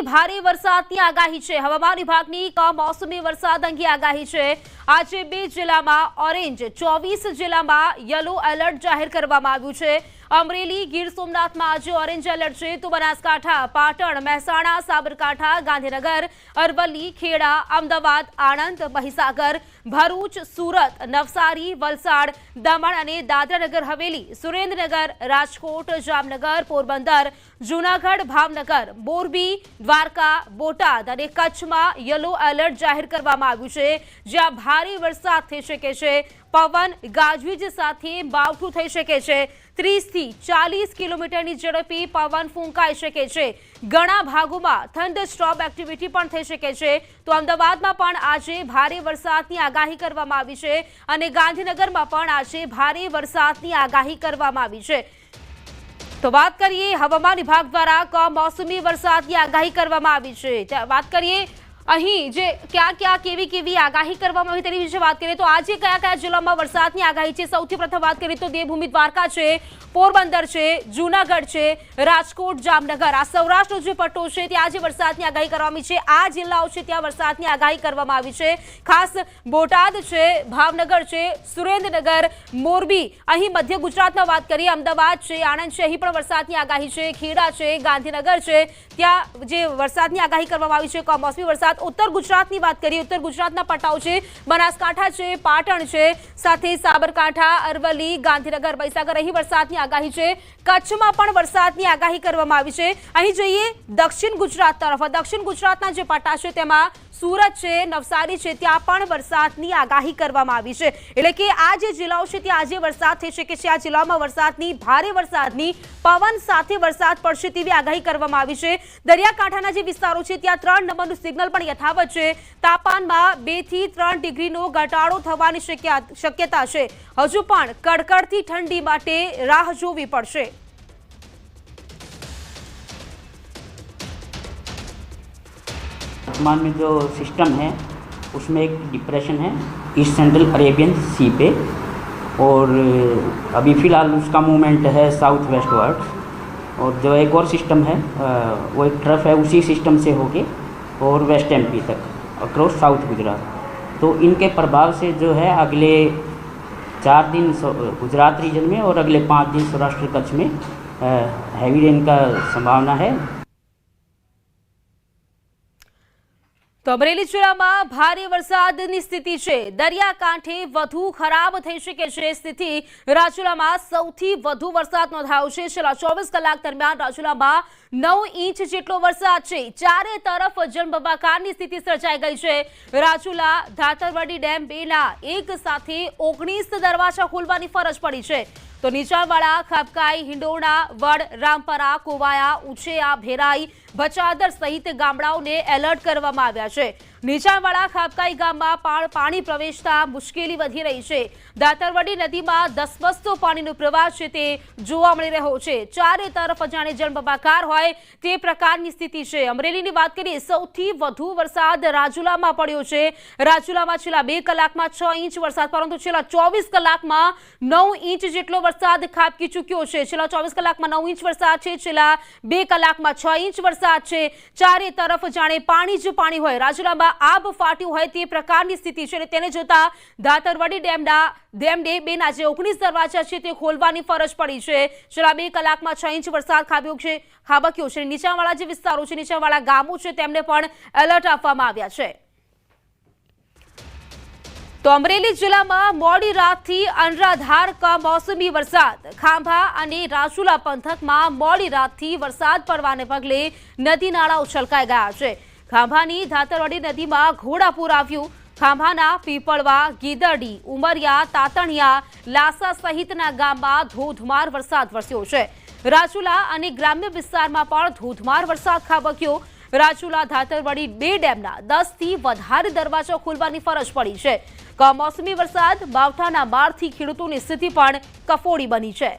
ભારે વરસાદની આગાહી છે। હવામાન વિભાગની કમોસમી વરસાદ અંગે આગાહી છે। આજે 2 જિલ્લામાં ઓરેન્જ, 24 જિલ્લામાં યલો એલર્ટ જાહેર કરવામાં આવ્યું છે। અમરેલી, ગીર સોમનાથમાં આજે ઓરેન્જ એલર્ટ છે, તો બનાસકાંઠા, પાટણ, મહેસાણા, સાબરકાંઠા, ગાંધીનગર, અરવલ્લી, ખેડા, અમદાવાદ, આણંદ, મહીસાગર, ભરૂચ, સુરત, નવસારી, વલસાડ, દમણ અને દાદરાનગર હવેલી, સુરેન્દ્રનગર, રાજકોટ, જામનગર, પોરબંદર, જૂનાગઢ, ભાવનગર, મોરબી, દ્વારકા, બોટાદ અને કચ્છમાં યલો એલર્ટ જાહેર કરવામાં આવ્યું છે, જ્યાં ભારે વરસાદ થઈ શકે છે। પવન ગાજવીજ સાથે માવઠું થઈ શકે છે। 30 થી 40 કિલોમીટરની ઝડપે પવન ફૂંકાઈ શકે છે। ઘણા ભાગોમાં થંડરસ્ટોર્મ એક્ટિવિટી પણ થઈ શકે છે। તો અમદાવાદમાં પણ આજે ભારે વરસાદની આગાહી કરવામાં આવી છે અને ગાંધીનગરમાં પણ આજે ભારે વરસાદની આગાહી કરવામાં આવી છે। તો વાત કરીએ હવામાન વિભાગ દ્વારા કમોસમી વરસાદની આગાહી કરવામાં આવી છે। વાત કરીએ અહીં જે ક્યાં કેવી આગાહી કરવામાં આવી તેની વિશે વાત કરીએ તો આજે કયા જિલ્લામાં વરસાદની આગાહી છે। સૌથી પ્રથમ વાત કરીએ તો દેવભૂમિ દ્વારકા છે, પોરબંદર છે, જૂનાગઢ છે, રાજકોટ, જામનગર, આ સૌરાષ્ટ્રનો જે પટ્ટો છે ત્યાં આજે વરસાદની આગાહી કરવામાં આવી છે। આ જિલ્લાઓ છે ત્યાં વરસાદની આગાહી કરવામાં આવી છે। ખાસ બોટાદ છે, ભાવનગર છે, સુરેન્દ્રનગર, મોરબી, અહીં મધ્ય ગુજરાતમાં વાત કરીએ અમદાવાદ છે, આણંદ છે, અહીં પણ વરસાદની આગાહી છે। ખેડા છે, ગાંધીનગર છે, ત્યાં જે વરસાદની આગાહી કરવામાં આવી છે કમોસમી વરસાદ। उत्तर गुजरातनी बात करिए, उत्तर गुजरातना पट्टाओ छे, बनासकांठा छे, पाटण छे, साथे साबरकांठा, अरवली, गांधीनगर, महीसागर, અહીં વરસાદની આગાહી છે। કચ્છમાં પણ વરસાદની આગાહી કરવામાં આવી છે। અહીં જોઈએ દક્ષિણ ગુજરાત તરફ, દક્ષિણ ગુજરાતના જે પટ્ટા છે તેમાં સુરત છે, નવસારી છે, ત્યાં પણ વરસાદની આગાહી કરવામાં આવી છે। એટલે કે આ જે જિલ્લાઓ છે ત્યાં આજે વરસાદ થઈ શકે છે। આ જિલ્લામાં વરસાદની ભારે વરસાદની પવન સાથે વરસાદ પડશે તેવી આગાહી કરવામાં આવી છે। દરિયાકાંઠાના જે વિસ્તારો છે ત્યાં 3 નંબરનું સિગ્નલ પણ યથાવત છે। તાપમાનમાં 2 થી 3 ડિગ્રીનો ઘટાડો થવાની શક્યતા છે। હજુ પણ કડકડતી ઠંડી માટે રાહ જોવી પડશે। आसमान में जो सिस्टम है उसमें एक डिप्रेशन है ईस्ट सेंट्रल अरेबियन सी पे, और अभी फ़िलहाल उसका मूवमेंट है साउथ वेस्ट वर्ड। और जो एक और सिस्टम है वो एक ट्रफ है उसी सिस्टम से होके और वेस्ट एमपी तक अक्रॉस साउथ गुजरात। तो इनके प्रभाव से जो है अगले 4 दिन गुजरात रीजन में और अगले 5 दिन सौराष्ट्र कच्छ में हैवी रेन का संभावना है। તો અમરેલી જિલ્લામાં ભારે વરસાદની સ્થિતિ છે। દરિયાકાંઠે વધુ ખરાબ થઈ શકે છે સ્થિતિ। રાજુલામાં સૌથી વધુ વરસાદ નોંધાયો છે। છેલ્લા 24 કલાક દરમિયાન રાજુલામાં 9 ઇંચ જેટલો વરસાદ છે। ચારે તરફ જળબંબાકારની સ્થિતિ સર્જાઈ ગઈ છે। રાજુલા ધાતરવડી ડેમ 2ના એક સાથે 19 દરવાજા ખોલવાની ફરજ પડી છે। તો નીચાણવાળા ખાબકાઈ, હિંડોણા, વડ, રામપરા, કોવાયા, ઉછેયા, ભેરાઈ, ભચાદર સહિત ગામડાઓને એલર્ટ કરવામાં આવ્યા છે। નીચાણવાળા ખાબકાઈ ગામમાં પાણી પ્રવેશતા મુશ્કેલી વધી રહી છે। દાતરવડી નદીમાં ધસમસતો પાણીનો પ્રવાહ છે તે જોવા મળી રહ્યો છે। ચારે તરફ જાણે જળબંબાકાર હોય તે પ્રકારની સ્થિતિ છે। અમરેલીની વાત કરીએ, સૌથી વધુ વરસાદ રાજુલામાં પડ્યો છે। રાજુલામાં છેલ્લા 2 કલાકમાં 6 ઇંચ વરસાદ, પરંતુ છેલ્લા 24 કલાકમાં 9 ઇંચ જેટલો વરસાદ ખાબકી ચૂક્યો છે। છેલ્લા 24 કલાકમાં 9 ઇંચ વરસાદ છે, છેલ્લા 2 કલાકમાં 6 ઇંચ વરસાદ છે। ચારે તરફ જાણે પાણી જ પાણી હોય, રાજુલામાં આબ ફાટ્યું હોય તે પ્રકારની સ્થિતિ છે। તેને જોતા ધાતરવડી ડેમ 2ના જે 19 દરવાજા છે તે ખોલવાની ફરજ પડી છે। છેલ્લા 2 કલાકમાં 6 ઇંચ વરસાદ ખાબક્યો છે। નીચાણવાળા જે વિસ્તારો છે, નીચાણવાળા ગામો છે તેમને પણ એલર્ટ આપવામાં આવ્યા છે। તો અમરેલી જિલ્લામાં મોડી રાતથી અનરાધાર કમોસમી વરસાદ। ખાંભા અને રાજુલા પંથકમાં મોડી રાતથી વરસાદ પડવાને પગલે નદી નાળાઓ છલકાઈ ગયા છે। ખાંભાની ધાતરવડી નદીમાં ઘોડાપૂર આવ્યું। ખાંભાના પીપળવા, ગીદરડી, ઉમરિયા, તાતણિયા, લાસા સહિતના ગામમાં ધોધમાર વરસાદ વરસ્યો છે। રાજુલા અને ગ્રામ્ય વિસ્તારમાં પણ ધોધમાર વરસાદ ખાબક્યો। રાજુલા ધાતરવડી 2 ડેમના 10 થી વધારે દરવાજા ખોલવાની ફરજ પડી છે। કમોસમી વરસાદ માવઠાના મારથી ખેડૂતોની સ્થિતિ પણ કફોડી બની છે।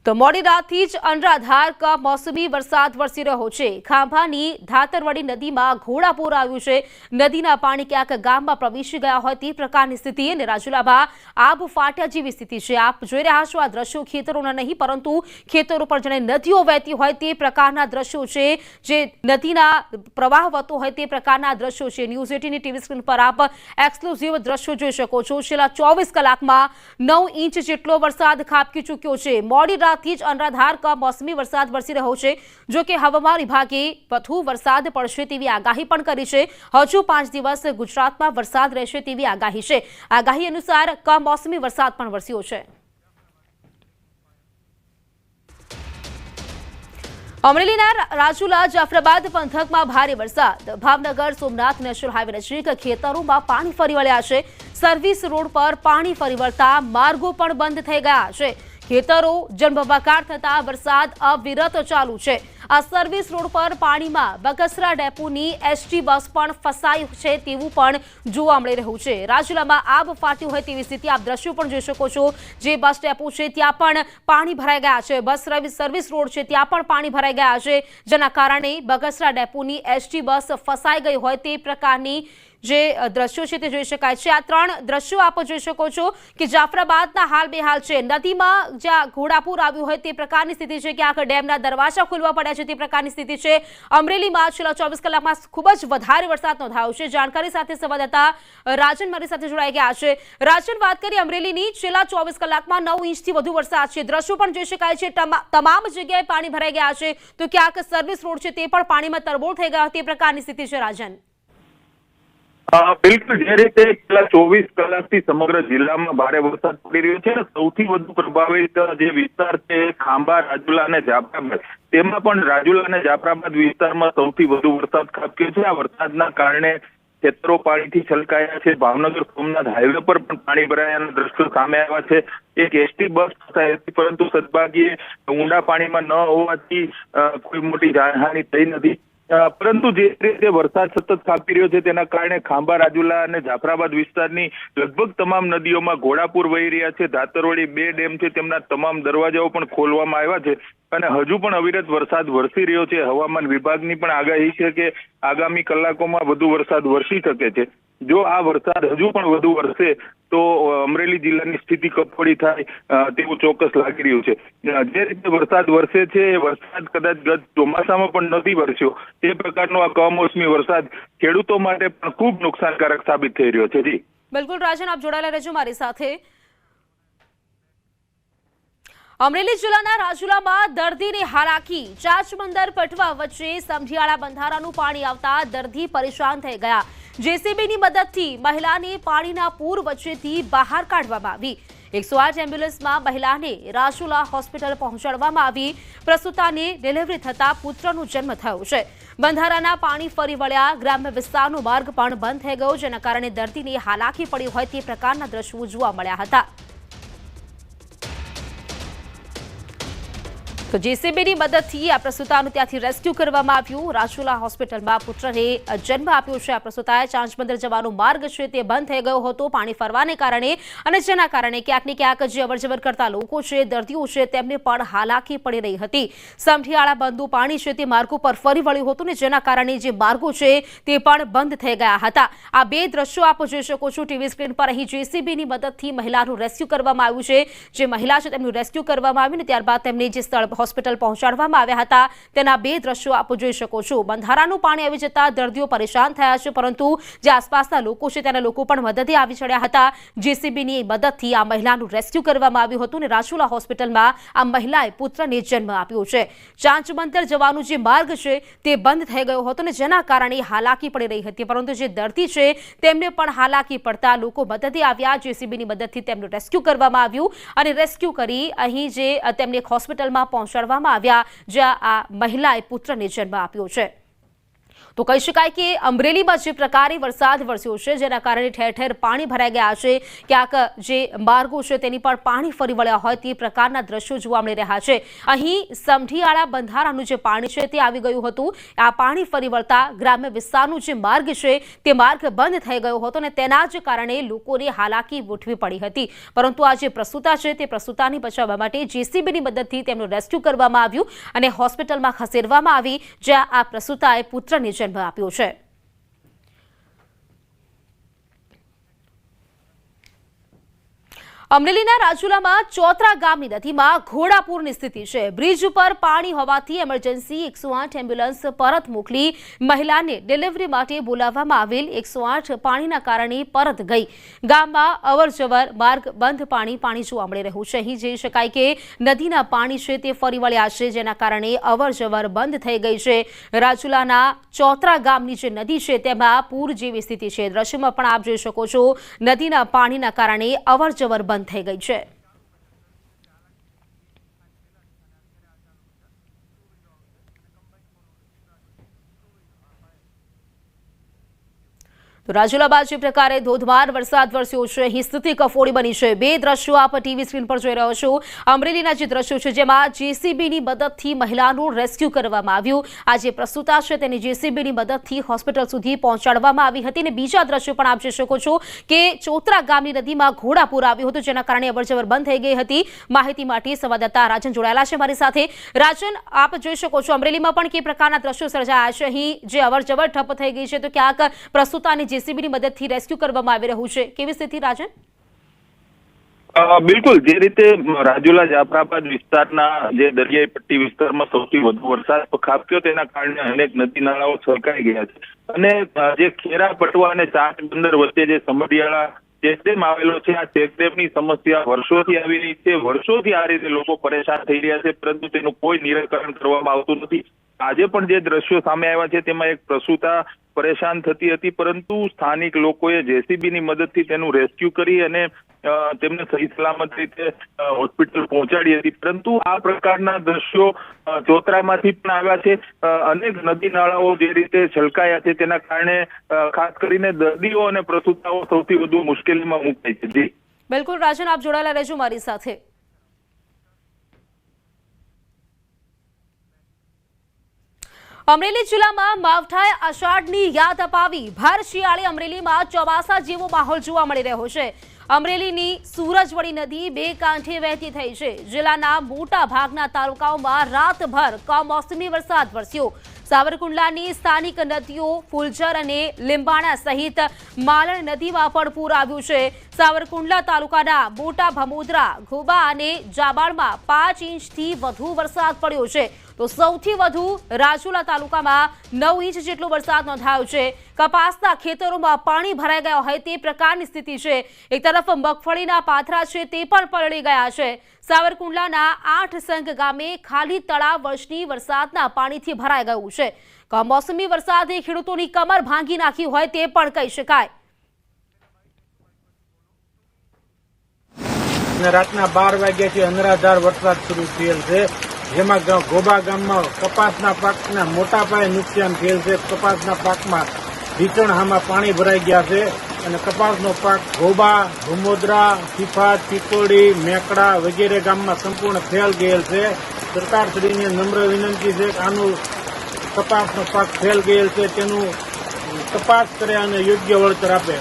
તો મોડી રાતથી જ અનરાધાર કમોસમી વરસાદ વરસી રહ્યો છે। ખાંભાની ધાતરવડી નદીમાં ઘોડાપૂર આવ્યું છે। નદીના પાણી ક્યાંક ગામમાં પ્રવેશી ગયા હોય તે પ્રકારની સ્થિતિ અને રાજુલામાં આબ ફાટ્યા જેવી સ્થિતિ છે। આપ જોઈ રહ્યા છો આ દ્રશ્યો ખેતરોના નહીં પરંતુ ખેતરો પર જાણે નદીઓ વહેતી હોય તે પ્રકારના દ્રશ્યો છે, જે નદીના પ્રવાહ વહેતો હોય તે પ્રકારના દ્રશ્યો છે। ન્યૂઝ 18ની ટીવી સ્ક્રીન પર આપ એક્સક્લુઝિવ દ્રશ્યો જોઈ શકો છો। છેલ્લા 24 કલાકમાં 9 ઇંચ જેટલો વરસાદ ખાબકી ચૂક્યો છે। મોડી થી જ અનરાધાર કમોસમી વરસાદ વરસી રહ્યો છે। જો કે હવામાન વિભાગે વધુ વરસાદ પડશે તેવી આગાહી પણ કરી છે। હજુ 5 દિવસ ગુજરાતમાં વરસાદ રહેશે તેવી આગાહી છે। આગાહી અનુસાર કમોસમી વરસાદ પણ વરસ્યો છે। અમરેલીના રાજુલા જાફરાબાદ પંથકમાં ભારે વરસાદ। ભાવનગર સોમનાથ નેશનલ હાઈવે નજીક ખેતરોમાં પાણી ફરી વળ્યા છે। સર્વિસ રોડ પર પાણી ફરી વળતા માર્ગો પણ બંધ થઈ ગયા છે। ખેતરો જળબંબાકાર થતા વરસાદ અવિરત ચાલુ છે। આ સર્વિસ રોડ પર પાણીમાં બગસરા ડેપોની એસટી બસ પણ ફસાઈ છે તેવું પણ જોવા મળી રહ્યું છે। રાજુલામાં આબ ફાટ્યું હોય તેવી સ્થિતિ આપ દ્રશ્યો પણ જોઈ શકો છો। જે બસ ડેપો છે ત્યાં પણ પાણી ભરાઈ ગયા છે। બસ સર્વિસ રોડ છે ત્યાં પણ પાણી ભરાઈ ગયા છે, જેના કારણે બગસરા ડેપોની એસટી બસ ફસાઈ ગઈ હોય તે પ્રકારની જે દ્રશ્યો છે તે જોઈ શકાય છે। આ 3 દ્રશ્યો આપ જોઈ શકો છો કે જાફરાબાદના હાલ બેહાલ છે। નદીમાં જ્યાં ઘોડાપૂર આવ્યું હોય તે પ્રકારની સ્થિતિ છે, ક્યાંક ડેમના દરવાજા ખોલવા પડ્યા છે તે પ્રકારની સ્થિતિ છે। અમરેલીમાં છેલ્લા 24 કલાકમાં ખૂબ જ વધારે વરસાદ નોંધાયો છે। જાણકારી સાથે સંવાદદાતા રાજન મારી સાથે જોડાઈ ગયા છે। રાજન, વાત કરીએ અમરેલીની, છેલ્લા 24 કલાકમાં 9 ઇંચથી વધુ વરસાદ છે। દ્રશ્યો પણ જોઈ શકાય છે, તમામ જગ્યાએ પાણી ભરાઈ ગયા છે, તો ક્યાંક સર્વિસ રોડ છે તે પણ પાણીમાં તરબોળ થઈ ગયા તે પ્રકારની સ્થિતિ છે। રાજન, બિલકુલ જે રીતે છેલ્લા 24 કલાકથી સમગ્ર જિલ્લામાં ભારે વરસાદ પડી રહ્યો છે, સૌથી વધુ પ્રભાવિત જે વિસ્તાર છે ખાંભા, રાજુલા અને જાફરાબાદ, તેમાં પણ રાજુલા અને જાફરાબાદ વિસ્તારમાં સૌથી વધુ વરસાદ ખાબક્યો છે। આ વરસાદના કારણે ખેતરો પાણીથી છલકાયા છે। ભાવનગર સોમનાથ હાઈવે પર પણ પાણી ભરાયાના દ્રશ્યો સામે આવ્યા છે। એક એસટી બસ ફસાઈ હતી, પરંતુ સદભાગ્યે ઊંડા પાણીમાં ન હોવાથી કોઈ મોટી જાનહાનિ થઈ નથી। પરંતુ જે રીતે વરસાદ સતત ખાબકી રહ્યો છે તેના કારણે ખાંભા, રાજુલા અને જાફરાબાદ વિસ્તારની લગભગ તમામ નદીઓમાં ઘોડાપૂર વહી રહ્યા છે। ધાતરવડી 2 ડેમ છે તેમના તમામ દરવાજાઓ પણ ખોલવામાં આવ્યા છે અને હજુ પણ અવિરત વરસાદ વરસી રહ્યો છે। હવામાન વિભાગની પણ આગાહી છે કે આગામી કલાકોમાં વધુ વરસાદ વરસી શકે છે। જો આ વરસાદ હજુ પણ વધુ વરસે તો અમરેલી જિલ્લાની સ્થિતિ કફોડી થાય તેવું ચોક્કસ લાગી રહ્યું છે। જે રીતે વરસાદ વરસે છે એ વરસાદ કદાચ ગત ચોમાસામાં પણ નથી વરસ્યો તે પ્રકારનો આ કમોસમી વરસાદ ખેડૂતો માટે પણ ખૂબ નુકસાનકારક સાબિત થઈ રહ્યો છે। જી બિલકુલ રાજન, આપ જોડાયેલા રહેજો મારી સાથે। અમરેલી જિલ્લાના રાજુલામાં દર્દીની હાલાકી। ચાચમંદર પટવા વચ્ચે સમઢિયાળા બંધારાનું પાણી આવતા દર્દી પરેશાન થઈ ગયા। જેસીબીની મદદથી મહિલાને પાણીના પૂર વચ્ચેથી બહાર કાઢવામાં આવી। 108 એમ્બ્યુલન્સમાં મહિલાને રાજુલા હોસ્પિટલ પહોંચાડવામાં આવી। પ્રસૂતાને ડિલિવરી થતા પુત્રનો જન્મ થયો છે। બંધારાના પાણી ફરી વળ્યા, ગ્રામ્ય વિસ્તારનો માર્ગ પણ બંધ થઈ ગયો, જેના કારણે દર્દીને હાલાકી પડી હોય તે પ્રકારના દ્રશ્યો જોવા મળ્યા હતા। તો જેસીબીની મદદથી આ પ્રસૂતાનું ત્યાંથી રેસ્ક્યુ કરવામાં આવ્યું। રાજુલા હોસ્પિટલમાં પુત્રને જન્મ આપ્યો છે। આ પ્રસૂતાએ ચાંચબંદર જવાનો માર્ગ છે તે બંધ થઈ ગયો હતો પાણી ફરવાને કારણે, અને જેના કારણે ક્યાંક ને ક્યાંક જે અવરજવર કરતા લોકો છે, દર્દીઓ છે, તેમને પણ હાલાકી પડી રહી હતી। સમઢિયાળા બંધુ પાણી છે તે માર્ગો પર ફરી વળ્યું હતું ને જેના કારણે જે માર્ગો છે તે પણ બંધ થઈ ગયા હતા। આ 2 દ્રશ્યો આપ જોઈ શકો છો ટીવી સ્ક્રીન પર। અહીં જેસીબીની મદદથી મહિલાનું રેસ્ક્યુ કરવામાં આવ્યું છે। જે મહિલા છે તેમનું રેસ્ક્યુ કરવામાં આવ્યું ને ત્યારબાદ તેમને જે સ્થળ હોસ્પિટલ પહોંચાડવામાં આવ્યા હતા તેના 2 દ્રશ્યો આપ જોઈ શકો છો। બંધારાનું પાણી આવી જતા દર્દીઓ પરેશાન થયા છે, પરંતુ જે આસપાસના લોકો છે તેના લોકો પણ મદદે આવી ચડ્યા હતા। જેસીબીની મદદથી આ મહિલાનું રેસ્ક્યુ કરવામાં આવ્યું હતું અને રાજુલા હોસ્પિટલમાં આ મહિલાએ પુત્રને જન્મ આપ્યો છે। ચાંચમંદર જવાનો જે માર્ગ છે તે બંધ થઈ ગયો હતો ને જેના કારણે હાલાકી પડી રહી હતી, પરંતુ જે દર્દી છે તેમને પણ હાલાકી પડતા લોકો મદદે આવ્યા। જેસીબીની મદદથી તેમનું રેસ્ક્યુ કરવામાં આવ્યું અને રેસ્ક્યુ કરી અહીં જે તેમને હોસ્પિટલમાં પહોંચાડવામાં આવ્યા, જ્યાં આ મહિલાએ પુત્રને જન્મ આપ્યો છે। તો કહી શકાય કે અમરેલીમાં જે પ્રકારે વરસાદ વરસ્યો છે જેના કારણે ઠેર ઠેર પાણી ભરાઈ ગયા છે, ક્યાંક જે માર્ગો છે તેની પર પાણી ફરી વળ્યા હોય તે પ્રકારના દ્રશ્યો જોવા મળી રહ્યા છે। અહીં સમઢિયાળા બંધારાનું જે પાણી છે તે આવી ગયું હતું। આ પાણી ફરી વળતા ગ્રામ્ય વિસ્તારનું જે માર્ગ છે તે માર્ગ બંધ થઈ ગયો હતો અને તેના જ કારણે લોકોને હાલાકી વેઠવી પડી હતી। પરંતુ આ જે પ્રસૂતા છે તે પ્રસૂતાને બચાવવા માટે જેસીબીની મદદથી તેમનું રેસ્ક્યુ કરવામાં આવ્યું અને હોસ્પિટલમાં ખસેડવામાં આવી, જ્યાં આ પ્રસૂતાએ પુત્રને જન્મ આપ્યો છે। અમરેલીના રાજુલામાં ચોતરા ગામની નદીમાં ઘોડાપૂરની સ્થિતિ છે। બ્રિજ ઉપર પાણી હોવાથી એમરજન્સી 108 એમ્બ્યુલન્સ પરત મોકલી મહિલાને ડિલિવરી માટે બોલાવવામાં આવેલ 108 પાણીના કારણે પરત ગઈ। ગામમાં અવરજવર માર્ગ બંધ પાણી જોવા મળી રહ્યું છે। અહીં જોઈ શકાય કે નદીના પાણી છે તે ફરી વળ્યા છે, જેના કારણે અવરજવર બંધ થઈ ગઈ છે। રાજુલાના ચોતરા ગામની જે નદી છે તેમાં પૂર જેવી સ્થિતિ છે। દ્રશ્યમાં પણ આપ જોઈ શકો છો, નદીના પાણીના કારણે અવરજવર બંધ થઈ ગઈ છે। તો રાજુલા બાદ જે પ્રકારે ધોધમાર વરસાદ વરસ્યો છે, અહીં સ્થિતિ કફોડી બની છે। બે દ્રશ્યો આપ ટીવી સ્ક્રીન પર જોઈ રહ્યો છો। અમરેલીના જે દ્રશ્યો છે જેમાં જેસીબીની મદદથી મહિલાનું રેસ્ક્યુ કરવામાં આવ્યું। આ જે પ્રસૂતા છે તેની જેસીબીની મદદથી હોસ્પિટલ સુધી પહોંચાડવામાં આવી હતી। અને બીજા દ્રશ્યો પણ આપ જોઈ શકો છો કે ચોતરા ગામની નદીમાં ઘોડાપૂર આવ્યું હતું, જેના કારણે અવરજવર બંધ થઈ ગઈ હતી। માહિતી માટે સંવાદદાતા રાજન જોડાયેલા છે મારી સાથે। રાજન, આપ જોઈ શકો છો અમરેલીમાં પણ કે પ્રકારના દ્રશ્યો સર્જાયા છે। અહીં જે અવરજવર ઠપ થઈ ગઈ છે તો ક્યાંક પ્રસૂતાની જેસીબીની મદદથી રેસ્ક્યુ કરવામાં આવી રહ્યું છે, કેવી સ્થિતિ રાજન? બિલકુલ, જે રીતે રાજુલા જાફરાબાદ વિસ્તારના જે દરિયાઈ પટ્ટી વિસ્તારમાં સૌથી વધુ વરસાદ ખાબક્યો તેના કારણે અનેક નદી નાળાઓ છલકાઈ ગયા છે અને જે ખેરા પટવા અને ચાટ બંદર વચ્ચે જે સમઢિયાળા ચેકડેમ આવેલો છે, આ ચેકડેમની સમસ્યા વર્ષોથી આવી રહી છે। વર્ષોથી આ રીતે લોકો પરેશાન થઈ રહ્યા છે, પરંતુ તેનું કોઈ નિરાકરણ કરવામાં આવતું નથી। આજે પણ જે દ્રશ્યો સામે આવ્યા છે તેમાં એક પ્રસૂતા પરેશાન થતી હતી, પરંતુ સ્થાનિક લોકોએ જેસીબીની મદદથી તેનું રેસ્ક્યુ કરી અને તેમને સહી સલામત રીતે હોસ્પિટલ પહોંચાડી હતી। પરંતુ આ પ્રકારના દ્રશ્યો ચોતરામાંથી પણ આવ્યા છે। અનેક નદી નાળાઓ જે રીતે છલકાયા છે તેના કારણે ખાસ કરીને દર્દીઓ અને પ્રસૂતાઓ સૌથી વધુ મુશ્કેલીમાં મુકાય છે। જી બિલકુલ રાજન, આપ જોડાયેલા રહેજો મારી સાથે। અમરેલી જિલ્લામાં માવઠાએ અષાઢની યાદ અપાવી। ભર શિયાળે અમરેલીમાં ચોમાસા જેવો માહોલ જોવા મળી રહ્યો છે। અમરેલીની સૂરજવડી નદી બે કાંઠે વહેતી થઈ છે। જિલ્લાના મોટા ભાગના તાલુકાઓમાં રાતભર કમોસમી વરસાદ વરસ્યો। સાવરકુંડલાની સ્થાનિક નદીઓ ફુલઝર અને લીંબાણા સહિત માલણ નદીમાં પણ પૂર આવ્યું છે। સાવરકુંડલા તાલુકાના મોટા ભમોદરા, ઘોબા અને જાબાળમાં 5 ઇંચથી વધુ વરસાદ પડ્યો છે, તો સૌથી વધુ રાજુલા તાલુકામાં 9 ઇંચ જેટલો વરસાદ નોંધાયો છે। કપાસના ખેતરોમાં પાણી ભરાઈ ગયા હોય તે પ્રકારની સ્થિતિ છે। એક તરફ મગફળીના પાથરા છે તે પણ પલળી ગયા છે। સાવરકુંડલાના 8 સંઘ ગામે ખાલી તળાવ વર્ષની વરસાદના પાણીથી ભરાઈ ગયું છે। કમોસમી વરસાદે ખેડૂતોની કમર ભાંગી નાખી હોય તે પણ કહી શકાય। રાતના 12 વાગ્યાથી અનરાધાર વરસાદ શરૂ થયેલ છે, જેમાં ઘોબા ગામમાં કપાસના પાકના મોટા પાયે નુકસાન થયેલ છે। કપાસના પાકમાં ઢીચણહામાં પાણી ભરાઈ ગયા છે અને કપાસનો પાક ઘોબા, ભમોદરા, સિફાત, પીકોડી, મેકડા વગેરે ગામમાં સંપૂર્ણ ફેલ ગયેલ છે। સરકારશ્રીને નમ્ર વિનંતી છે કે આનું કપાસનો પાક ફેલ ગયેલ છે તેનું તપાસ કરે અને યોગ્ય વળતર આપે।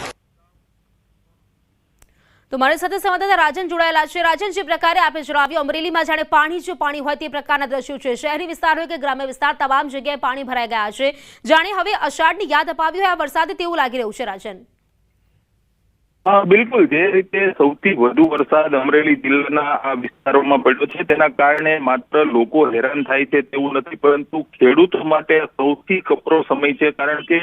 તો મારી સાથે સંવાદદાતા રાજન જોડાયેલા છે। રાજન, જે પ્રકારે આપે જણાવ્યું અમરેલીમાં જાણે પાણી હોય તે પ્રકારના દ્રશ્યો છે। શહેરી વિસ્તાર હોય કે ગ્રામ્ય વિસ્તાર, તમામ જગ્યાએ પાણી ભરાઈ ગયા છે। જાણે હવે અષાઢની યાદ અપાવી હોય આ વરસાદે તેવું લાગી રહ્યું છે રાજન। બિલકુલ, જે રીતે સૌથી વધુ વરસાદ અમરેલી જિલ્લાના આ વિસ્તારોમાં પડ્યો છે તેના કારણે માત્ર લોકો હેરાન થાય છે તેવું નથી, પરંતુ ખેડૂતો માટે સૌથી કપરો સમય છે, કારણ કે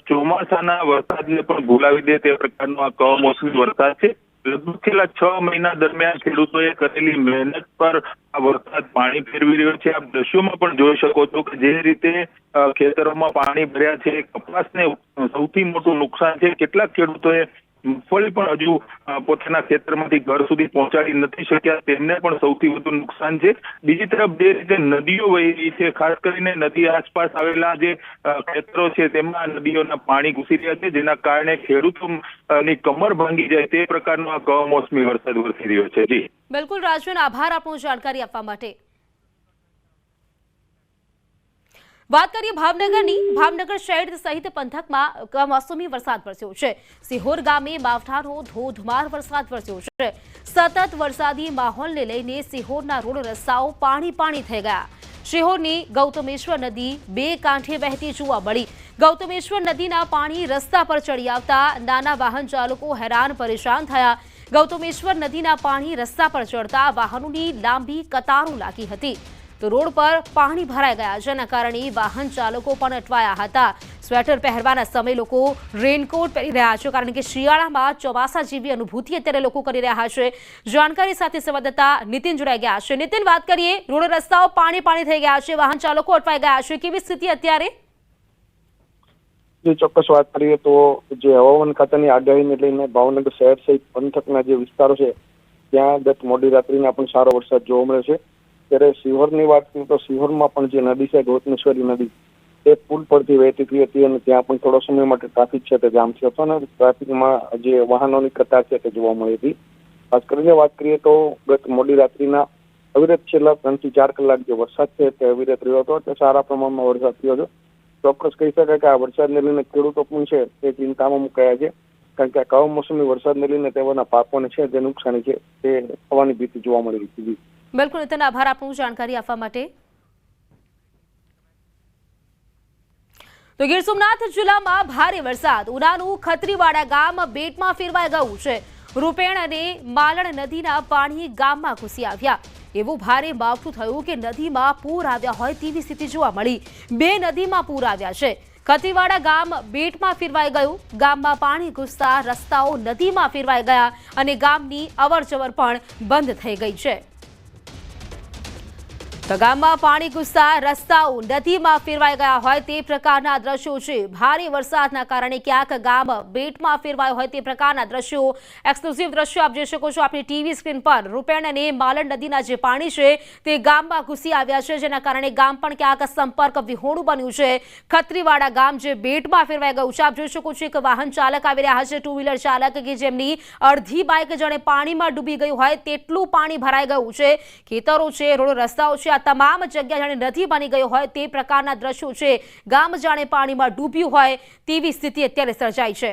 ચોમાસાના વરસાદને પણ ભૂલાવી દે તે પ્રકારનો આ કમોસમી વરસાદ છે। લગભગ છેલ્લા 6 મહિના દરમિયાન ખેડૂતોએ કરેલી મહેનત પર આ વરસાદ પાણી ફેરવી રહ્યો છે। આપ દ્રશ્યોમાં પણ જોઈ શકો છો કે જે રીતે ખેતરોમાં પાણી ભર્યા છે, કપાસને સૌથી મોટું નુકસાન છે। કેટલાક ખેડૂતોએ મગફળી પણ હજુ પોતાના ખેતરમાંથી ઘર સુધી પહોંચાડી નથી શક્યા, તેમને પણ સૌથી વધુ નુકસાન છે. બીજી તરફ જે રીતે નદીઓ વહી રહી છે, ખાસ કરીને નદી આસપાસ આવેલા જે ખેતરો છે તેમાં નદીઓના પાણી ઘૂસી રહ્યા છે, જેના કારણે ખેડૂતોની કમર ભાંગી જાય તે પ્રકારનો આ કમોસમી વરસાદ વરસી રહ્યો છે. જી બિલકુલ રાજન, આભાર આપનો જાણકારી આપવા માટે. વાત કરીએ ભાવનગરની. ભાવનગર શહેર સહિત પંથકમાં કમોસમી વરસાદ વરસ્યો છે. સિહોર ગામે માવઠાનો ધોધમાર વરસાદ વરસ્યો છે. સતત વરસાદી માહોલને લઈને સિહોરના રોડ રસ્તાઓ પાણી થઈ ગયા. સિહોરની ગૌતમેશ્વર નદી બે કાંઠે વહેતી જોવા મળી. ગૌતમેશ્વર નદીના પાણી રસ્તા પર ચડી આવતા નાના વાહન ચાલકો હેરાન પરેશાન થયા. ગૌતમેશ્વર નદીના પાણી રસ્તા પર ચડતા વાહનોની લાંબી કતારો લાગી હતી. તો રોડ પર પાણી ભરાઈ ગયા, જેના કારણે વાહન ચાલકો પણ અટવાયા હતા. સ્વેટર પહેરવાના સમય લોકો રેનકોટ પહેરી રહ્યા છે, કારણ કે શિયાળામાં ચોમાસા જેવી અનુભૂતિ અત્યારે લોકો કરી રહ્યા છે. જાણકારી સાથે સંવાદદાતા નીતિન જોડાઈ ગયા છે. નીતિન, વાત કરીએ, રોડ રસ્તાઓ પાણી થઈ ગયા છે, વાહન ચાલકો અટવાઈ ગયા છે, કેવી સ્થિતિ અત્યારે? જે ચોક્કસ વાત કરીએ તો જે હવામાન ખાતાની આગાહીને લઈને ભાવનગર શહેર સહિત પંથકના જે વિસ્તારો છે ત્યાં ગત મોડી રાત્રિના પણ સારો વરસાદ જોવા મળે છે. ત્યારે સિહોરની વાત કરીએ તો સિહોરમાં પણ જે નદી છે ગૌતમેશ્વરી નદી તે પુલ પરથી વહેતી હતી અને ત્યાં પણ થોડો સમય માટે ટ્રાફિક છે તે જામ થયો હતો અને ટ્રાફિકમાં જે વાહનોની કતાર છે તે જોવા મળી હતી. ખાસ કરીને વાત કરીએ તો ગત મોડી રાત્રિના અવિરત છેલ્લા 3 થી 4 કલાક જે વરસાદ છે તે અવિરત રહ્યો હતો, તે સારા પ્રમાણમાં વરસાદ થયો હતો. ચોક્કસ કહી શકાય કે આ વરસાદને લઈને ખેડૂતો પણ છે તે ચિંતામાં મુકાયા છે, કારણ કે આ કમોસમી વરસાદને લઈને તેઓના પાકોને છે જે નુકસાની છે તે થવાની ભીતિ જોવા મળી રહી છે. બિલકુલ નીતિન, આભાર આપનું જાણકારી આપવા માટે. તો ગીર સોમનાથ જિલ્લામાં ભારે વરસાદ. ઉનાનું ખત્રીવાડા ગામ બેટમાં ફેરવાઈ ગયું છે. રૂપેણ અને માલણ નદીના પાણી ગામમાં ઘૂસી આવ્યા. એવું ભારે માવઠું થયું કે નદીમાં પૂર આવ્યા હોય તેવી સ્થિતિ જોવા મળી. 2 નદીમાં પૂર આવ્યા છે. ખત્રીવાડા ગામ બેટમાં ફેરવાઈ ગયું. ગામમાં પાણી ઘૂસતા રસ્તાઓ નદીમાં ફેરવાઈ ગયા અને ગામની અવરજવર પણ બંધ થઈ ગઈ છે. તો ગામમાં પાણી ઘૂસતા રસ્તાઓ નદીમાં ફેરવાઈ ગયા હોય તે પ્રકારના દ્રશ્યો છે. ભારે વરસાદના કારણે ક્યાંક ગામ બેટમાં ફેરવાયો હોય તે પ્રકારના દ્રશ્યો, એક્સક્લુઝિવ દ્રશ્યો આપ જોઈ શકો છો આપણી ટીવી સ્ક્રીન પર. રૂપેણ અને માલણ નદીના જે પાણી છે તે ગામમાં ઘૂસી આવ્યા છે, જેના કારણે ગામ પણ ક્યાંક સંપર્ક વિહોણું બન્યું છે. ખત્રીવાડા ગામ જે બેટમાં ફેરવાઈ ગયું છે. આપ જોઈ શકો છો એક વાહન ચાલક આવી રહ્યા છે, 2 વ્હીલર ચાલક, કે જેમની અડધી બાઇક જાણે પાણીમાં ડૂબી ગયું હોય તેટલું પાણી ભરાઈ ગયું છે. ખેતરો છે, રોડ રસ્તાઓ છે, તમામ જગ્યા જાણે નદી બની ગયો હોય તે પ્રકારના દ્રશ્યો છે. ગામ જાણે પાણીમાં ડૂબ્યું હોય તેવી સ્થિતિ અત્યારે સર્જાઈ છે.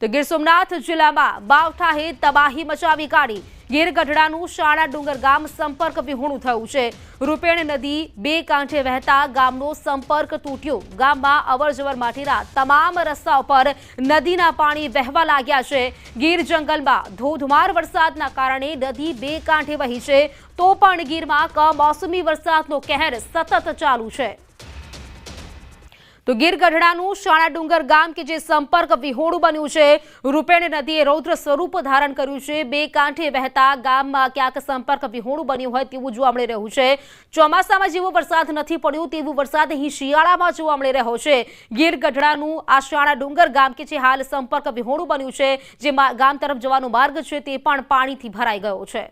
તો ગીર સોમનાથ જિલ્લામાં માવઠાએ તબાહી મચાવી કાઢી. ગીર ગઢડાનું શાણા ડુંગર ગામ સંપર્ક વિહોણું થયું છે. રૂપેણ નદી 2 કાંઠે વહેતા ગામનો સંપર્ક તૂટ્યો. ગામમાં અવરજવર માટેના તમામ રસ્તાઓ પર નદીના પાણી વહેવા લાગ્યા છે. ગીર જંગલમાં ધોધમાર વરસાદના કારણે નદી 2 કાંઠે વહી છે, તો પણ ગીરમાં કમોસમી વરસાદનો કહેર સતત ચાલુ છે. તો ગીર ગઢડાનું શાણા ડુંગર ગામ કે જે સંપર્ક વિહોણું બન્યું છે. રૂપેણ નદીએ રૌદ્ર સ્વરૂપ ધારણ કર્યું છે. 2 કાંઠે વહેતા ગામમાં ક્યાંક સંપર્ક વિહોણું બન્યું હોય તેવું જોવા મળી રહ્યું છે. ચોમાસામાં જેવો વરસાદ નથી પડ્યો તેવું વરસાદ અહીં શિયાળામાં જોવા મળી રહ્યો છે. ગીર ગઢડાનું આ શાણા ડુંગર ગામ કે જે હાલ સંપર્ક વિહોણું બન્યું છે, જે ગામ તરફ જવાનો માર્ગ છે તે પણ પાણીથી ભરાઈ ગયો છે.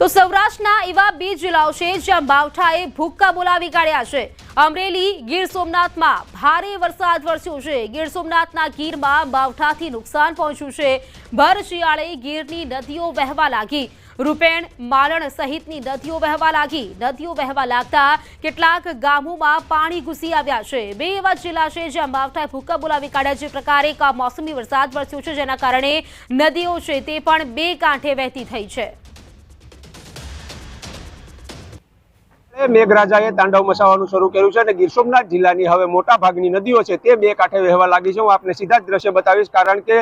તો સૌરાષ્ટ્રના એવા 2 જિલ્લાઓ છે જ્યાં માવઠાએ ભૂક્કા બોલાવી કાઢ્યા છે. અમરેલી, ગીર સોમનાથમાં ભારે વરસાદ વરસ્યો છે. ગીર સોમનાથના ગીરમાં માવઠાથી નુકસાન પહોંચ્યું છે. ભર શિયાળે ગીરની નદીઓ વહેવા લાગી. રૂપેણ, માલણ સહિતની નદીઓ વહેવા લાગી. નદીઓ વહેવા લાગતા કેટલાક ગામોમાં પાણી ઘૂસી આવ્યા છે. 2 એવા જિલ્લા છે જ્યાં માવઠાએ ભૂક્કા બોલાવી કાઢ્યા. જે પ્રકારે કમોસમી વરસાદ વરસ્યો છે, જેના કારણે નદીઓ છે તે પણ 2 કાંઠે વહેતી થઈ છે. મેઘરાજાએ તાંડવ મચાવવાનું શરૂ કર્યું છે અને ગીર સોમનાથ જિલ્લાની હવે મોટા ભાગની નદીઓ છે તે 2 કાંઠે વહેવા લાગી છે. હું આપને સીધા જ દ્રશ્ય બતાવીશ, કારણ કે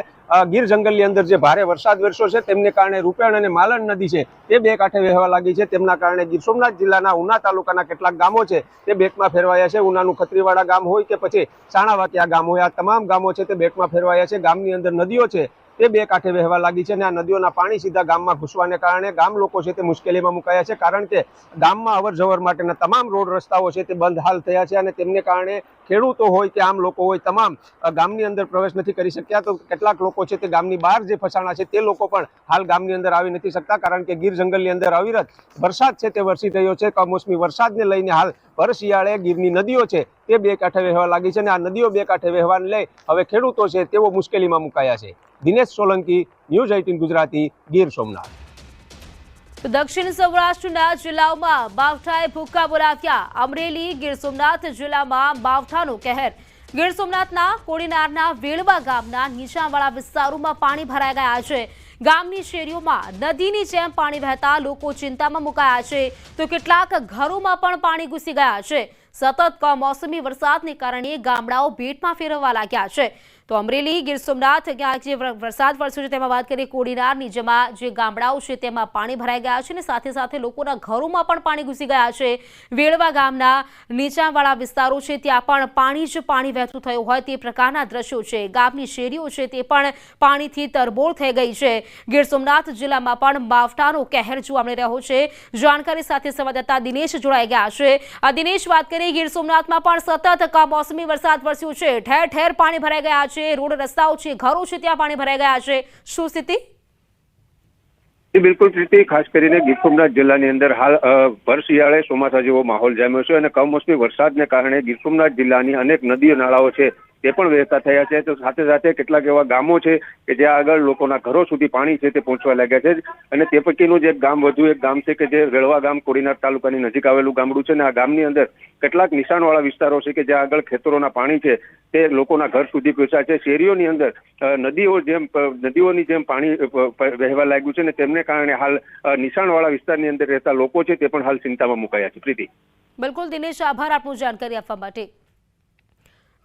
ગીર જંગલની અંદર જે ભારે વરસાદ વરસ્યો છે તેમને કારણે રૂપેણ અને માલણ નદી છે તે 2 કાંઠે વહેવા લાગી છે. તેમના કારણે ગીર સોમનાથ જિલ્લાના ઉના તાલુકાના કેટલાક ગામો છે તે બેટમાં ફેરવાયા છે. ઉનાનું ખત્રીવાડા ગામ હોય કે પછી સાણાવાકિયા ગામ હોય, આ તમામ ગામો છે તે બેટમાં ફેરવાયા છે. ગામની અંદર નદીઓ છે તે બે કાંઠે વહેવા લાગી છે અને આ નદીઓના પાણી સીધા ગામમાં ઘૂસવાને કારણે ગામ લોકો છે તે મુશ્કેલીમાં મુકાયા છે, કારણ કે ગામમાં અવર જવર માટેના તમામ રોડ રસ્તાઓ છે તે બંધ હાલ થયા છે અને તેમને કારણે ખેડૂતો હોય કે આમ લોકો હોય તમામ ગામની અંદર પ્રવેશ નથી કરી શક્યા. તો કેટલાક લોકો છે તે ગામની બહાર જે ફસાણા છે તે લોકો પણ હાલ ગામની અંદર આવી નથી શકતા, કારણ કે ગીર જંગલની અંદર અવિરત વરસાદ છે તે વરસી રહ્યો છે. કમોસમી વરસાદને લઈને હાલ ભર શિયાળે ગીરની નદીઓ છે તે બે કાંઠે વહેવા લાગી છે અને આ નદીઓ બે કાંઠે વહેવાને લઈ હવે ખેડૂતો છે તેઓ મુશ્કેલીમાં મુકાયા છે. દિનેશ સોલંકી, ન્યૂઝ 18 ગુજરાતી, ગીર સોમનાથ. તો દક્ષિણ સૌરાષ્ટ્રના જિલ્લાઓમાં માવઠાએ ભૂક્કા બોલાવ્યા. અમરેલી, ગીર સોમનાથ જિલ્લામાં માવઠાનો કહેર. ગીર સોમનાથના કોડીનારના વેળવા ગામના નીચાણવાળા વિસ્તારોમાં પાણી ભરાઈ ગયા છે. ગામની શેરીઓમાં નદીની જેમ પાણી વહેતા લોકો ચિંતામાં મુકાયા છે, તો કેટલાક ઘરોમાં પણ પાણી ઘૂસી ગયા છે. સતત કમોસમી વરસાદને કારણે ગામડાઓ ભેટમાં ફેરવવા લાગ્યા છે. તો અમરેલી, ગીર સોમનાથ જે વરસાદ વરસ્યો છે તેમાં વાત કરીએ, કોડીનારની જેમાં જે ગામડાઓ છે તેમાં પાણી ભરાઈ ગયા છે અને સાથે સાથે લોકોના ઘરોમાં પણ પાણી ઘૂસી ગયા છે. વેળવા ગામના નીચાણવાળા વિસ્તારો છે ત્યાં પણ પાણી જ પાણી વહેતું થયું હોય તે પ્રકારના દ્રશ્યો છે. ગામની શેરીઓ છે તે પણ પાણીથી તરબોળ થઈ ગઈ છે. ગીર સોમનાથ જિલ્લામાં પણ માવઠાનો કહેર જોવા મળી રહ્યો છે. જાણકારી સાથે સંવાદદાતા દિનેશ જોડાઈ ગયા છે. દિનેશ, વાત કરીએ, ગીર સોમનાથમાં પણ સતત કમોસમી વરસાદ વરસ્યો છે. ઠેર ઠેર પાણી ભરાઈ ગયા છે. રોડ રસ્તાઓ છે, ઘરો છે, ત્યાં પાણી ભરાઈ ગયા છે. શું સ્થિતિ? બિલકુલ પ્રીતિ, ખાસ કરીને ગીર સોમનાથ જિલ્લાની અંદર હાલ ભર શિયાળે ચોમાસા જેવો માહોલ જામ્યો છે અને કમોસમી વરસાદને કારણે ગીર સોમનાથ જિલ્લાની અનેક નદીઓ નાળાઓ છે તે પણ વહેતા થયા છે. તો સાથે સાથે કેટલાક એવા ગામો છે કે જ્યાં આગળ લોકોના ઘરો સુધી પાણી છે તે પહોંચવા લાગ્યા છે અને તે પૈકીનું જે વધુ એક ગામ છે કે જે વેળવા ગામ કોડીનાર તાલુકાની નજીક આવેલું ગામડું છે. અને આ ગામની અંદર કેટલાક નિશાણવાળા વિસ્તારો છે કે જ્યાં આગળ ખેતરોના પાણી છે તે લોકોના ઘર સુધી પહોંચ્યા છે. શેરીઓની અંદર નદીઓની જેમ પાણી વહેવા લાગ્યું છે અને તેમને કારણે હાલ નિશાણવાળા વિસ્તારની અંદર રહેતા લોકો છે તે પણ હાલ ચિંતામાં મુકાયા છે. પ્રીતિ. બિલકુલ દિનેશ, આભાર આપનું જાણકારી આપવા માટે.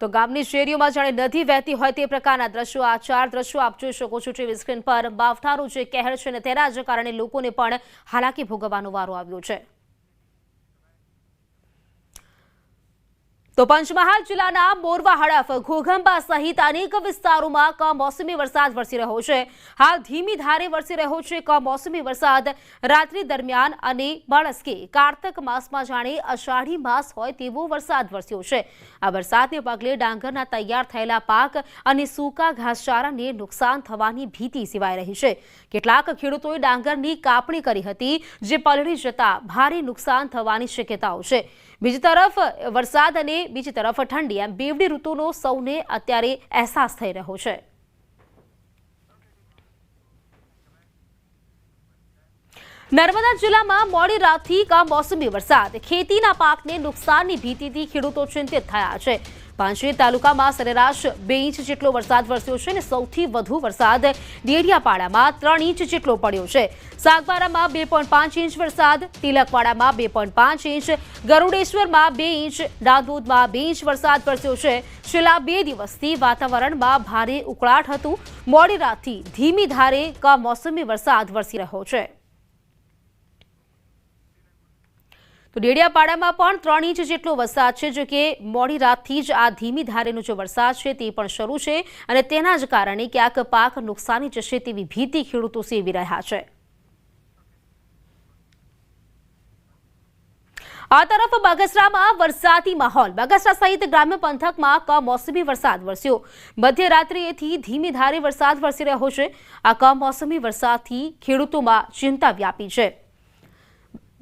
તો ગામની શેરીઓમાં જાણે નદી વહેતી હોય તે પ્રકારના દ્રશ્યો, આ 4 દ્રશ્યો આપ જોઈ શકો છો ટીવી સ્ક્રીન પર. માવઠાનો જે કહેર છે અને તેના જ કારણે લોકોને પણ હાલાકી ભોગવવાનો વારો આવ્યો છે. તો પંચમહાલ જિલ્લાના મોરવા, હડફ, ઘોઘંબા સહિત અનેક વિસ્તારોમાં કમોસમી વરસાદ વરસી રહ્યો છે. હાલ ધીમી ધારે વરસી રહ્યો છે કમોસમી વરસાદ. રાત્રિ દરમિયાન અને બળસ્કે કારતક માસમાં જાણે અષાઢી માસ હોય તેવો વરસાદ વરસ્યો છે. આ વરસાદને પગલે ડાંગરના તૈયાર થયેલા પાક અને સૂકા ઘાસચારાને નુકસાન થવાની ભીતિ સેવાઈ રહી છે. કેટલાક ખેડૂતોએ ડાંગરની કાપણી કરી હતી, જે પલળી જતા ભારે નુકસાન થવાની શક્યતાઓ છે. બીજી તરફ વરસાદ અને બીજી તરફ ઠંડી, એમ બેવડી ઋતુનો સૌને અત્યારે અહેસાસ થઈ રહ્યો છે. નર્મદા જિલ્લામાં મોડી રાતથી કમોસમી વરસાદ. ખેતીના પાકને નુકસાનની ભીતિથી ખેડૂતો ચિંતિત થયા છે. પાંચેર તાલુકામાં સરેરાશ 2 ઇંચ જેટલો વરસાદ વરસ્યો છે અને સૌથી વધુ વરસાદ ડેડિયાપાડામાં 3 ઇંચ જેટલો પડ્યો છે. સાગબારામાં 2.5 ઇંચ વરસાદ, તિલકવાડામાં 2.5 ઇંચ, ગરુડેશ્વરમાં 2 ઇંચ, દાહોદમાં 2 ઇંચ વરસાદ વરસ્યો છે. છેલ્લા 2 દિવસથી વાતાવરણમાં ભારે ઉકળાટ હતું. મોડી રાતથી ધીમી ધારે કમોસમી વરસાદ વરસી રહ્યો છે. તો ડેડિયાપાડામાં પણ 3 ઇંચ જેટલો વરસાદ છે, જો કે મોડી રાતથી જ આ ધીમી ધારેનો જે વરસાદ છે તે પણ શરૂ છે અને તેના જ કારણે ક્યાંક પાક નુકસાની જશે તેવી ભીતિ ખેડૂતો સેવી રહ્યા છે. આ તરફ બગસરામાં વરસાદી માહોલ. બગસરા સહિત ગ્રામ્ય પંથકમાં કમોસમી વરસાદ વરસ્યો. મધ્યરાત્રિએથી ધીમી ધારે વરસાદ વરસી રહ્યો છે. આ કમોસમી વરસાદથી ખેડૂતોમાં ચિંતા વ્યાપી છે.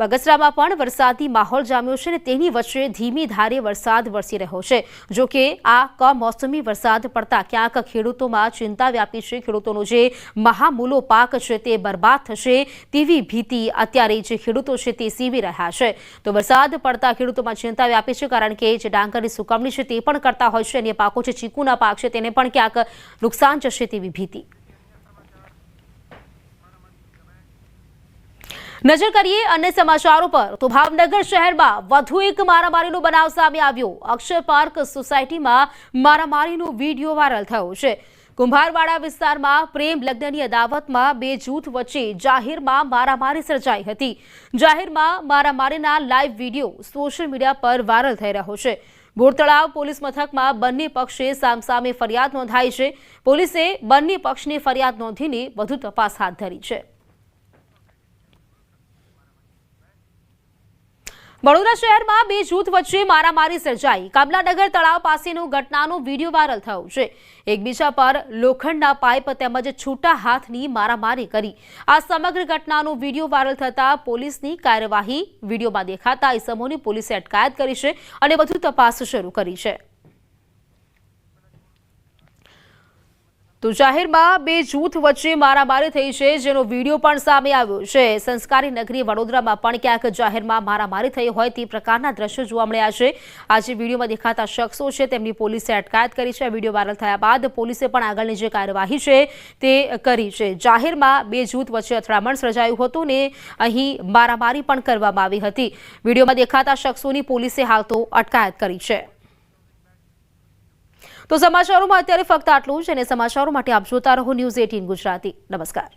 બગસરામાં પણ વરસાદી માહોલ જામ્યો છે અને તેની વચ્ચે ધીમી ધારે વરસાદ વરસી રહ્યો છે. જો કે આ કમોસમી વરસાદ પડતા ક્યાંક ખેડૂતોમાં ચિંતા વ્યાપી છે. ખેડૂતોનો જે મહામૂલો પાક છે તે બરબાદ થશે તેવી ભીતિ અત્યારે જે ખેડૂતો છે તે સેવી રહ્યા છે. તો વરસાદ પડતા ખેડૂતોમાં ચિંતા વ્યાપી છે, કારણ કે જે ડાંગરની સુકવણી છે તે પણ કરતા હોય છે. અન્ય પાકો છે, ચીકુના પાક છે, તેને પણ ક્યાંક નુકસાન જશે તેવી ભીતિ. નજર કરીએ અન્ય સમાચારો પર. તો ભાવનગર શહેરમાં વધુ એક મારામારીનો બનાવ સામે આવ્યો. અક્ષર પાર્ક સોસાયટીમાં મારામારીનો વિડીયો વાયરલ થયો છે. કુંભારવાડા વિસ્તારમાં પ્રેમ લગ્નની અદાવતમાં બે જૂથ વચ્ચે જાહેરમાં મારામારી સર્જાઈ હતી. જાહેરમાં મારામારીના લાઈવ વિડીયો સોશિયલ મીડિયા પર વાયરલ થઈ રહ્યો છે. બોરતળાવ પોલીસ મથકમાં બંને પક્ષે સામસામે ફરિયાદ નોંધાઈ છે. પોલીસે બંને પક્ષની ફરિયાદ નોંધીને વધુ તપાસ હાથ ધરી છે. વડોદરા શહેરમાં બે જૂથ વચ્ચે મારામારી સર્જાઈ. કાબલાનગર તળાવ પાસેનો ઘટનાનો વિડીયો વાયરલ થયો છે. એકબીજા પર લોખંડના પાઇપ તેમજ છૂટા હાથની મારામારી કરી. આ સમગ્ર ઘટનાનો વિડીયો વાયરલ થતા પોલીસની કાર્યવાહી વિડીયોમાં દેખાતા ઇસમોની પોલીસે અટકાયત કરી છે અને વધુ તપાસ શરૂ કરી છે. તો જાહેરમાં બે જૂથ વચ્ચે મારામારી થઈ છે, જેનો વિડીયો પણ સામે આવ્યો છે. સંસ્કારી નગરી વડોદરામાં પણ ક્યાંક જાહેરમાં મારામારી થઈ હોય તે પ્રકારના દ્રશ્યો જોવા મળ્યા છે. આજે વિડીયોમાં દેખાતા શખ્સો છે તેમની પોલીસે અટકાયત કરી છે. વિડીયો વાયરલ થયા બાદ પોલીસે પણ આગળની જે કાર્યવાહી છે તે કરી છે. જાહેરમાં બે જૂથ વચ્ચે અથડામણ સર્જાયું હતું ને અહીં મારામારી પણ કરવામાં આવી હતી. વિડીયોમાં દેખાતા શખ્સોની પોલીસે હાલ તો અટકાયત કરી છે. તો સમાચારોમાં અત્યારે ફક્ત આટલું જ, અને સમાચારો માટે આપ જોતા રહો ન્યૂઝ 18 ગુજરાતી. નમસ્કાર.